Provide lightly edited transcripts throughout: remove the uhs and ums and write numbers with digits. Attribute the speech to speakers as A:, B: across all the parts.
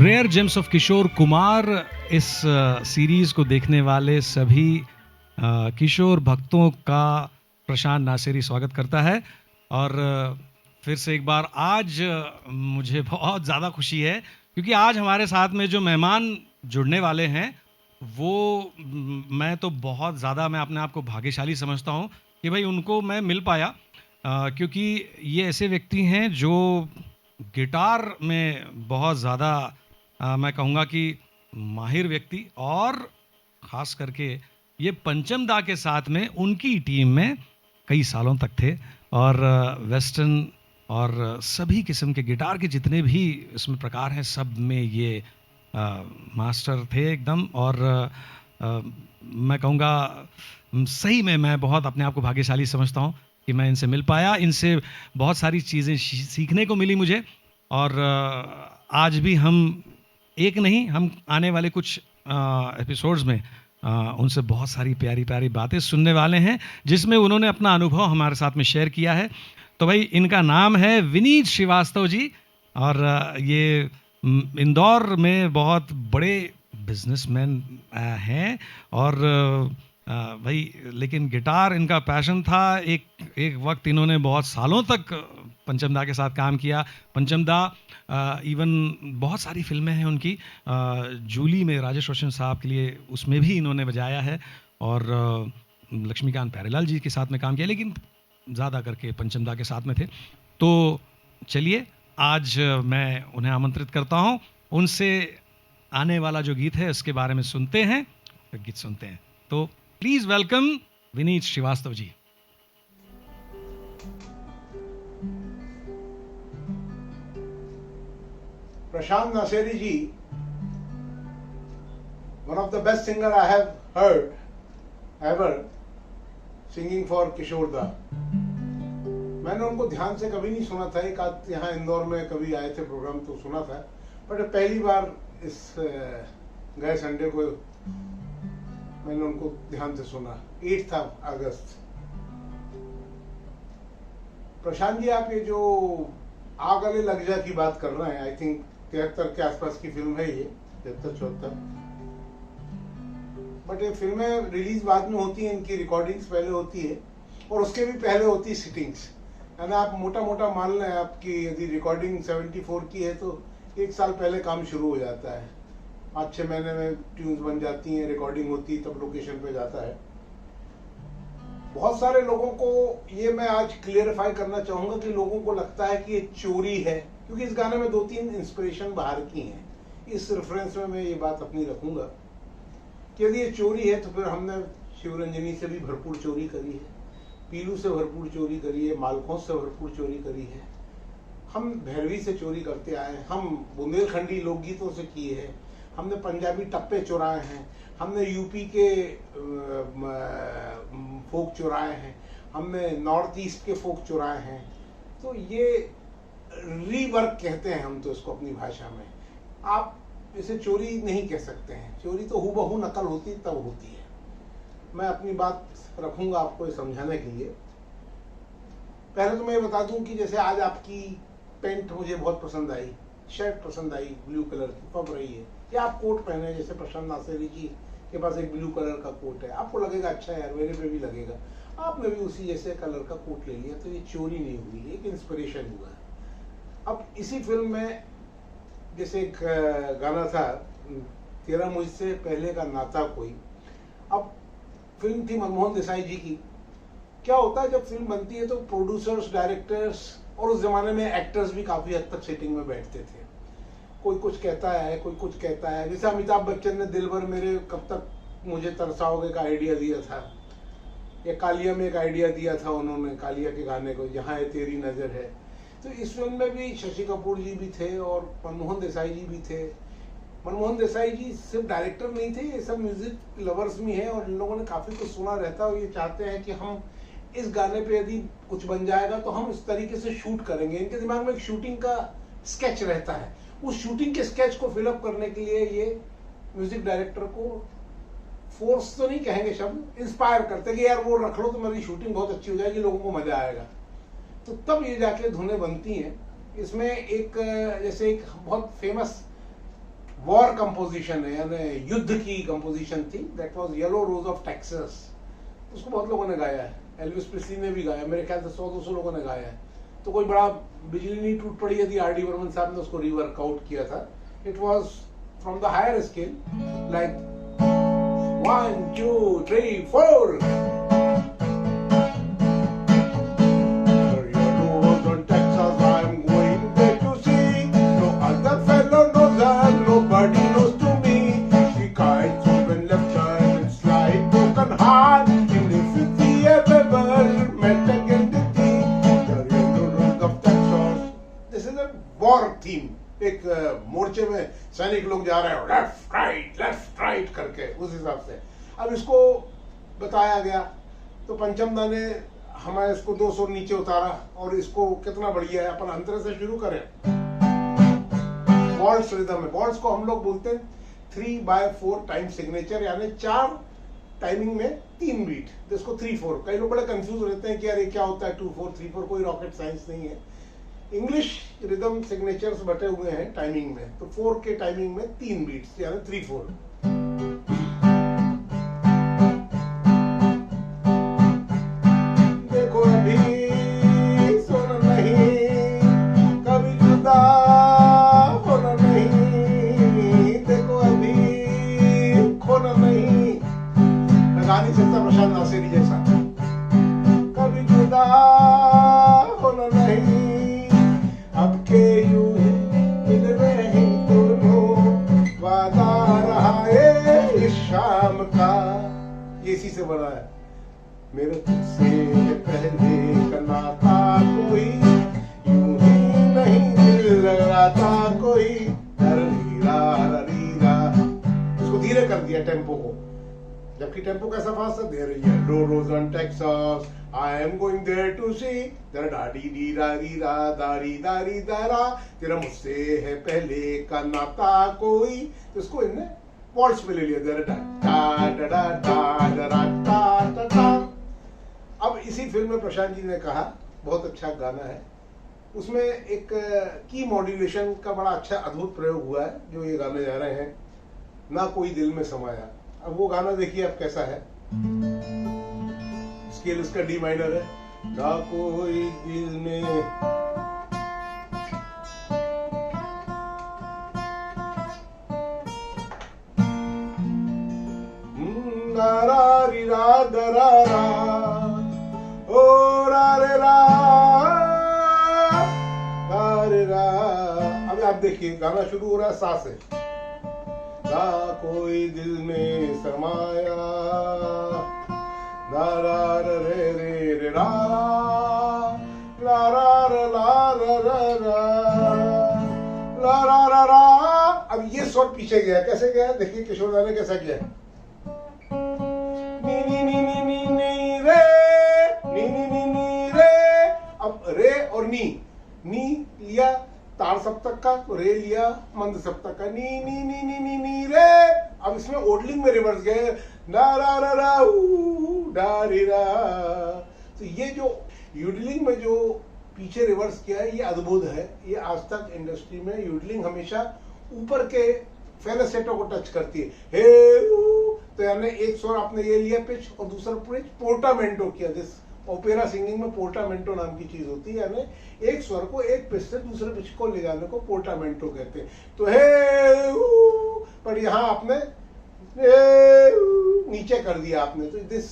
A: Rare James of Kishore Kumar इस series को देखने वाले सभी किशोर भक्तों का प्रशांत नासेरी स्वागत करता है। और फिर से एक बार आज मुझे बहुत ज़्यादा खुशी है क्योंकि आज हमारे साथ में जो मेहमान जुड़ने वाले हैं वो मैं तो बहुत ज़्यादा मैं अपने आप को भाग्यशाली समझता हूँ कि भाई उनको मैं मिल पाया, क्योंकि ये ऐसे व्यक्ति हैं जो गिटार में बहुत ज़्यादा मैं कहूँगा कि माहिर व्यक्ति, और ख़ास करके ये पंचम दा के साथ में उनकी टीम में कई सालों तक थे और वेस्टर्न और सभी किस्म के गिटार के जितने भी इसमें प्रकार हैं सब में ये मास्टर थे एकदम। और मैं कहूँगा सही में मैं बहुत अपने आप को भाग्यशाली समझता हूँ कि मैं इनसे मिल पाया, इनसे बहुत सारी चीज़ें सीखने को मिली मुझे। और आज भी हम एक नहीं, हम आने वाले कुछ एपिसोड्स में उनसे बहुत सारी प्यारी प्यारी बातें सुनने वाले हैं जिसमें उन्होंने अपना अनुभव हमारे साथ में शेयर किया है। तो भाई इनका नाम है विनीत श्रीवास्तव जी और ये इंदौर में बहुत बड़े बिजनेसमैन हैं और भाई लेकिन गिटार इनका पैशन था। एक वक्त इन्होंने बहुत सालों तक पंचम दा के साथ काम किया। पंचम दा इवन बहुत सारी फिल्में हैं उनकी, जूली में राजेश रोशन साहब के लिए उसमें भी इन्होंने बजाया है और लक्ष्मीकांत प्यारेलाल जी के साथ में काम किया, लेकिन ज़्यादा करके पंचम दा के साथ में थे। तो चलिए आज मैं उन्हें आमंत्रित करता हूँ, उनसे आने वाला जो गीत है उसके बारे में सुनते हैं, गीत सुनते हैं। तो please welcome Vineet Shrivastava ji.
B: Prashant Naseri ji, one of the best singer I have heard ever singing for Kishore Da. मैंने उनको ध्यान से कभी नहीं सुना था, एक आध यहाँ इंदौर में कभी आए थे प्रोग्राम तो सुना था, बट पहली बार इस गए संडे को मैंने उनको ध्यान से सुना, 8 अगस्त। प्रशांत जी, आप ये जो आ गले लग जा की बात कर रहे हैं, आई थिंक 73 के आसपास की फिल्म है ये, 73-74। बट ये फिल्में रिलीज बाद में होती हैं, इनकी रिकॉर्डिंग्स पहले होती है और उसके भी पहले होती है सिटिंग्स, है ना। आप मोटा मोटा मान लें आपकी यदि रिकॉर्डिंग 74 की है तो 1 साल पहले काम शुरू हो जाता है, 5-6 महीने में ट्यून्स बन जाती हैं, रिकॉर्डिंग होती है, तब लोकेशन पे जाता है। बहुत सारे लोगों को ये मैं आज क्लियरिफाई करना चाहूंगा कि लोगों को लगता है कि ये चोरी है, क्योंकि इस गाने में 2-3 इंस्पिरेशन बाहर की हैं। इस रेफरेंस में मैं ये बात अपनी रखूंगा कि यदि ये चोरी है तो फिर हमने शिवरंजनी से भी भरपूर चोरी करी है, पीलू से भरपूर चोरी करी है, मालखों से भरपूर चोरी करी है, हम भैरवी से चोरी करते आए हैं, हम बुंदेलखंडी लोकगीतों से किए हैं, हमने पंजाबी टप्पे चुराए हैं, हमने यूपी के फोक चुराए हैं, हमने नॉर्थ ईस्ट के फोक चुराए हैं। तो ये रीवर्क कहते हैं हम तो इसको अपनी भाषा में। आप इसे चोरी नहीं कह सकते हैं, चोरी तो हूबहू नकल होती तब होती है। मैं अपनी बात रखूंगा आपको समझाने के लिए। पहले तो मैं ये बता दूं कि जैसे आज आपकी पेंट मुझे बहुत पसंद आई, शर्ट पसंद आई, ब्लू कलर की पब रही है, या आप कोट पहने, जैसे प्रशांत नासेरी जी के पास एक ब्लू कलर का कोट है, आपको लगेगा अच्छा यार मेरे पे भी लगेगा, आपने भी उसी जैसे कलर का कोट ले लिया, तो ये चोरी नहीं हुई, एक इंस्पिरेशन हुआ है। अब इसी फिल्म में जैसे एक गाना था, तेरा मुझसे पहले का नाता कोई। अब फिल्म थी मनमोहन देसाई जी की। क्या होता है जब फिल्म बनती है तो प्रोड्यूसर्स, डायरेक्टर्स और उस जमाने में एक्टर्स भी काफी हद तक सेटिंग में बैठते थे, कोई कुछ कहता है, कोई कुछ कहता है। जैसे अमिताभ बच्चन ने दिलबर मेरे कब तक मुझे तरसाओगे का आइडिया दिया था, या कालिया में एक आइडिया दिया था उन्होंने, कालिया के गाने को, जहाँ है तेरी नजर है। तो इस फिल्म में भी शशि कपूर जी भी थे और मनमोहन देसाई जी भी थे। मनमोहन देसाई जी सिर्फ डायरेक्टर नहीं थे, ये सब म्यूजिक लवर्स भी हैं और इन लोगों ने काफी कुछ सुना रहता है और ये चाहते हैं कि हम इस गाने पे यदि कुछ बन जाएगा तो हम इस तरीके से शूट करेंगे। इनके दिमाग में एक शूटिंग का स्केच रहता है, उस शूटिंग के स्केच को फिलअप करने के लिए ये म्यूजिक डायरेक्टर को फोर्स तो नहीं कहेंगे शब्द, इंस्पायर करते कि यार वो रख लो तो मेरी शूटिंग बहुत अच्छी हो जाएगी, लोगों को मजा आएगा। तो तब ये जाके धुनें बनती हैं। इसमें एक जैसे एक बहुत फेमस वॉर कंपोजिशन है, यानी युद्ध की कंपोजिशन थी, that was yellow rose of Texas. उसको बहुत लोगों ने गाया है, एल्विस प्रेस्ली ने भी गाया, मेरे ख्याल से 100-200 लोगों ने गाया है। तो कोई बड़ा बिजली नहीं टूट पड़ी यदि आर डी बर्मन साहब ने उसको रीवर्कआउट किया था। It was from the higher scale, like 1 2 3 4। War theme, एक मोर्चे में सैनिक लोग जा रहे हैं लेफ्ट राइट करके, उस हिसाब से अब इसको बताया गया। तो पंचम दा ने हमारे इसको 2 सुर नीचे उतारा, और इसको कितना बढ़िया है, अपन अंतर से शुरू करें। वॉल्ट्स रिदम है, वॉल्ट्स को हम लोग बोलते हैं 3/4 टाइम सिग्नेचर, यानी 4 टाइमिंग में 3 बीट, जिसको 3/4। कई लोग बड़े कंफ्यूज रहते हैं कि यार ये क्या होता है 2/4 3/4, कोई रॉकेट साइंस नहीं है। इंग्लिश रिदम सिग्नेचर्स बटे हुए हैं टाइमिंग में, तो 4 के टाइमिंग में 3 बीट्स, यानी 3/4। देखो अभी सोना नहीं, कभी जुदा होना नहीं, देखो अभी खोना नहीं। मैं गा नहीं सकता प्रशांत नासेरी जैसा। कभी जुदा होना नहीं, अब के यूं मिल रहे दोनों, वादा रहा है इस शाम का। ये इसी से बना है। मेरे तुझसे पहले का नाता कोई यूं ही नहीं दिल लगाता कोई। रीरा रीरा, इसको धीरे कर दिया टेम्पो को, जबकि टेम्पो कैसा फास्ट है। There yellow rose on Texas, I am going there to see, there डाडी डी रा री रा दारी दारी दारा, तेरा मुझसे है पहले का नाता कोई। तो इसको इनने वॉल्ट्स पे ले लिया, देयर डा डा डा डा डा डा डा डा। अब इसी फिल्म में प्रशांत जी ने कहा, बहुत अच्छा गाना है, उसमें एक की मॉड्यूलेशन का बड़ा अच्छा अद्भुत प्रयोग हुआ है, जो ये गाने जा रहे हैं, ना कोई दिल में समाया। अब वो गाना देखिए अब कैसा है। स्केल इसका डी माइनर है, ना कोई दिल में रा री रा दरा रा ओ रा रे रा रे रा। अब आप देखिए गाना शुरू हो रहा है सा से, ना कोई दिल में समाया, ला रा रे रे रे रा ला रा ला रा रा ला रा रा रा। अब ये स्वर पीछे गया, कैसे गया देखिए किशोर दा ने कैसा किया। नी नी नी नी नी नी रे, नी नी नी नी रे। अब रे और नी लिया तार सप्तक का, तो रे लिया मंद सप्तक का, नी नी नी नी नी नी रे। अब इसमें ओडलिंग में रिवर्स गए, डा रा रा रा डा रे रा। तो ये जो यूडलिंग में जो पीछे रिवर्स किया है, ये अद्भुत है। ये आज तक इंडस्ट्री में यूडलिंग हमेशा ऊपर के फेलेसेटो को टच करती है, हे तो यानी एक स्वर आपने ये लिया पिच, और दूसरा पिच पोर्टामेंटो किया। जिस ओपेरा सिंगिंग में पोर्टामेंटो नाम की चीज होती है, यानी एक स्वर को एक पिच से दूसरे पिच को ले जाने को पोर्टामेंटो कहते हैं। तो हे पर यहाँ आपने नीचे कर दिया आपने, तो दिस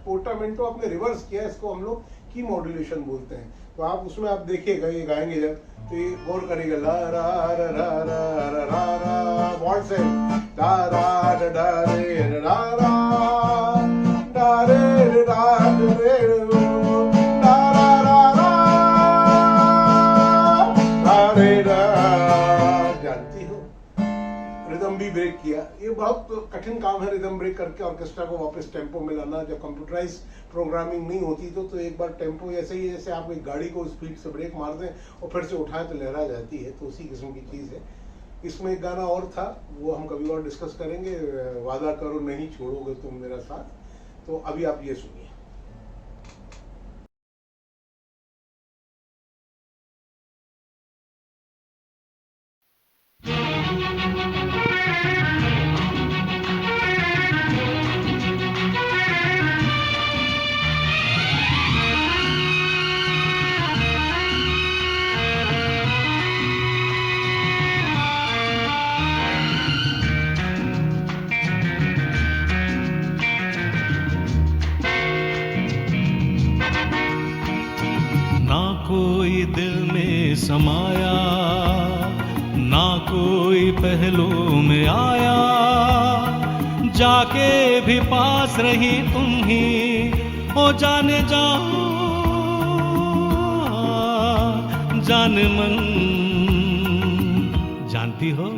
B: पोर्टामेंटो आपने रिवर्स किया, इसको हम लोग की मॉड्यूलेशन बोलते हैं। तो आप उसमें आप देखिएगा, ये गाएंगे जब तो ये गौर करेगा, ला रा रा रा रा रा रा रा वॉल्ट से ला रा रा रा रे रा रा रा रे रा रे रा रा रा रा रे रा। जानती हो रिदम भी ब्रेक किया, ये बहुत कठिन काम है रिदम ब्रेक करके ऑर्केस्ट्रा को वापस टेम्पो में लाना। जब कंप्यूटराइज प्रोग्रामिंग नहीं होती तो एक बार टेम्पो ऐसे ही, जैसे आप एक गाड़ी को स्पीड से ब्रेक मार दें और फिर से उठाएं तो लहरा जाती है, तो उसी किस्म की चीज़ है। इसमें एक गाना और था, वो हम कभी और डिस्कस करेंगे, वादा करो नहीं छोड़ोगे तुम मेरा साथ। तो अभी आप ये सुनिए।
A: समाया, ना कोई पहलू में आया, जाके भी पास रही तुम ही, ओ जाने जाओ जान मन। जानती हो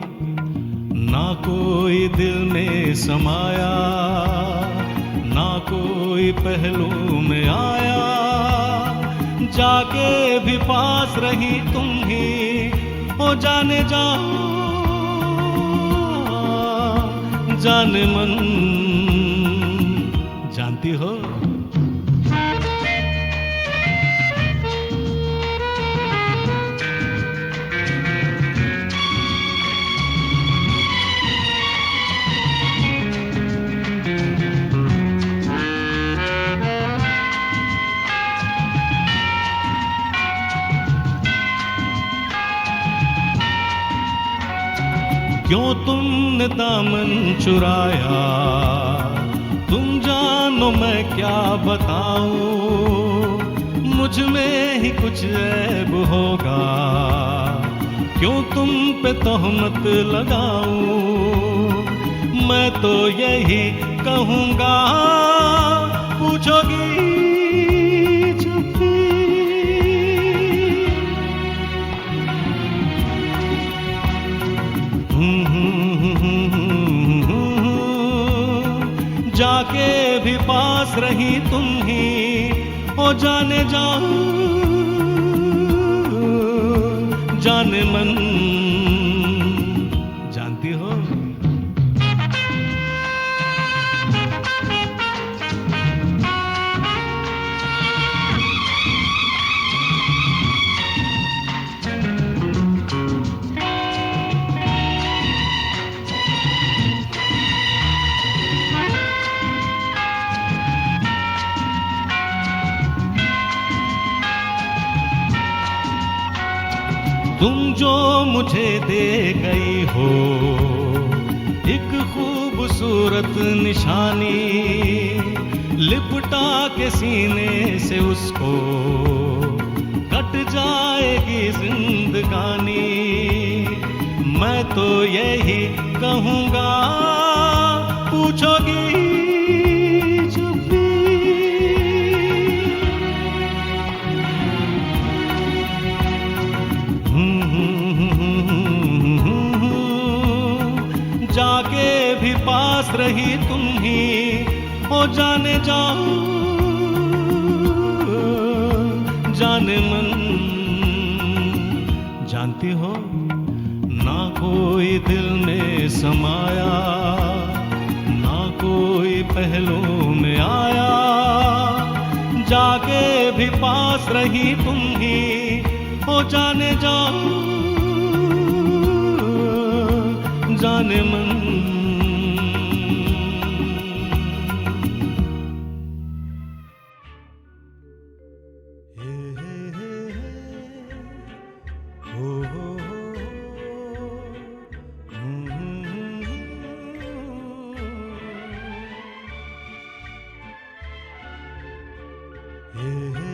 A: ना कोई दिल में समाया, ना कोई पहलू में आया, जाके भी पास रही तुम ही, ओ जाने जाओ जान मन। जानती हो क्यों तुमने दामन चुराया, तुम जानो मैं क्या बताऊं, मुझ में ही कुछ ऐब होगा, क्यों तुम पे तोहमत लगाऊं। मैं तो यही कहूँगा, पूछोगी चुप्पी, जाके भी पास रही तुम ही, ओ जाने जाओ जाने मन। जानती हो तुम जो मुझे दे गई हो एक खूबसूरत निशानी, लिपटा के सीने से उसको कट जाएगी जिंदगानी। मैं तो यही कहूँगा, पूछोगी चुप्पी, जाके भी पास रही तुम ही, ओ जाने जाओ जाने मन। जानती हो ना कोई दिल में समाया, ना कोई पहलू में आया, जाके भी पास रही तुम ही, ओ जाने जाओ जाने मन। Yeah.